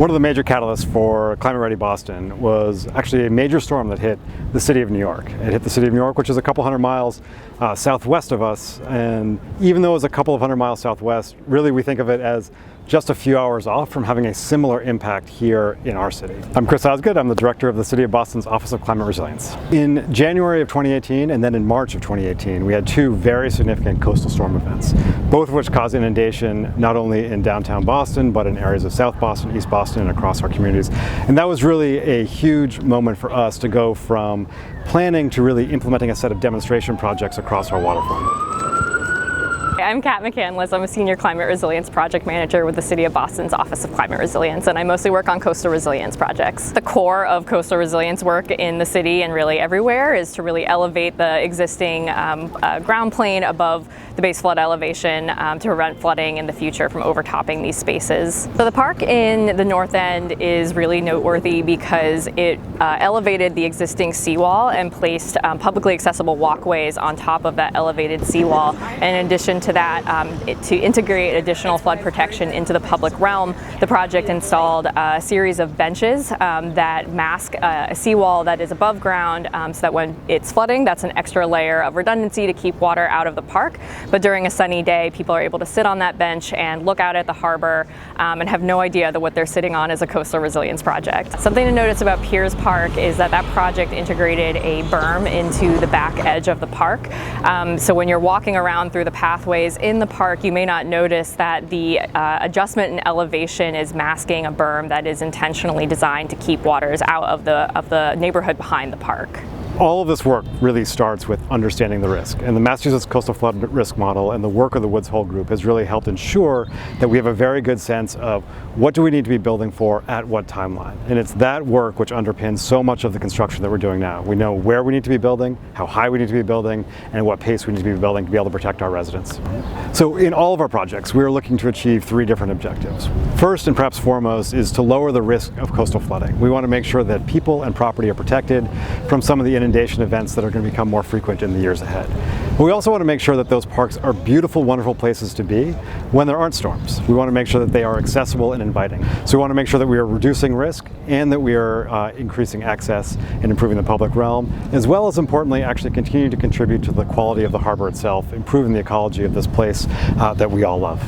One of the major catalysts for Climate Ready Boston was actually a major storm that hit the city of New York. It hit the city of New York, which is a couple hundred miles southwest of us, and even though it was a couple of hundred miles southwest, really we think of it as just a few hours off from having a similar impact here in our city. I'm Chris Osgood. I'm the director of the City of Boston's Office of Climate Resilience. In January of 2018 and then in March of 2018, we had two very significant coastal storm events, both of which caused inundation not only in downtown Boston, but in areas of South Boston, East Boston, and across our communities. And that was really a huge moment for us to go from planning to really implementing a set of demonstration projects across our waterfront. I'm Kat McCandless. I'm a Senior Climate Resilience Project Manager with the City of Boston's Office of Climate Resilience, and I mostly work on coastal resilience projects. The core of coastal resilience work in the city and really everywhere is to really elevate the existing ground plane above the base flood elevation to prevent flooding in the future from overtopping these spaces. So the park in the North End is really noteworthy because it elevated the existing seawall and placed publicly accessible walkways on top of that elevated seawall. And in addition to that, to integrate additional flood protection into the public realm, the project installed a series of benches that mask a seawall that is above ground so that when it's flooding, that's an extra layer of redundancy to keep water out of the park. But during a sunny day, people are able to sit on that bench and look out at the harbor and have no idea that what they're sitting on is a coastal resilience project. Something to notice about Piers Park is that that project integrated a berm into the back edge of the park. So when you're walking around through the pathways in the park, you may not notice that the adjustment in elevation is masking a berm that is intentionally designed to keep waters out of the neighborhood behind the park. All of this work really starts with understanding the risk, and the Massachusetts Coastal Flood Risk Model and the work of the Woods Hole Group has really helped ensure that we have a very good sense of what do we need to be building for at what timeline. And it's that work which underpins so much of the construction that we're doing now. We know where we need to be building, how high we need to be building, and at what pace we need to be building to be able to protect our residents. So in all of our projects, we are looking to achieve three different objectives. First, and perhaps foremost, is to lower the risk of coastal flooding. We want to make sure that people and property are protected from some of the inundation events that are going to become more frequent in the years ahead. But we also want to make sure that those parks are beautiful, wonderful places to be when there aren't storms. We want to make sure that they are accessible and inviting. So we want to make sure that we are reducing risk and that we are increasing access and improving the public realm, as well as importantly actually continuing to contribute to the quality of the harbor itself, improving the ecology of this place that we all love.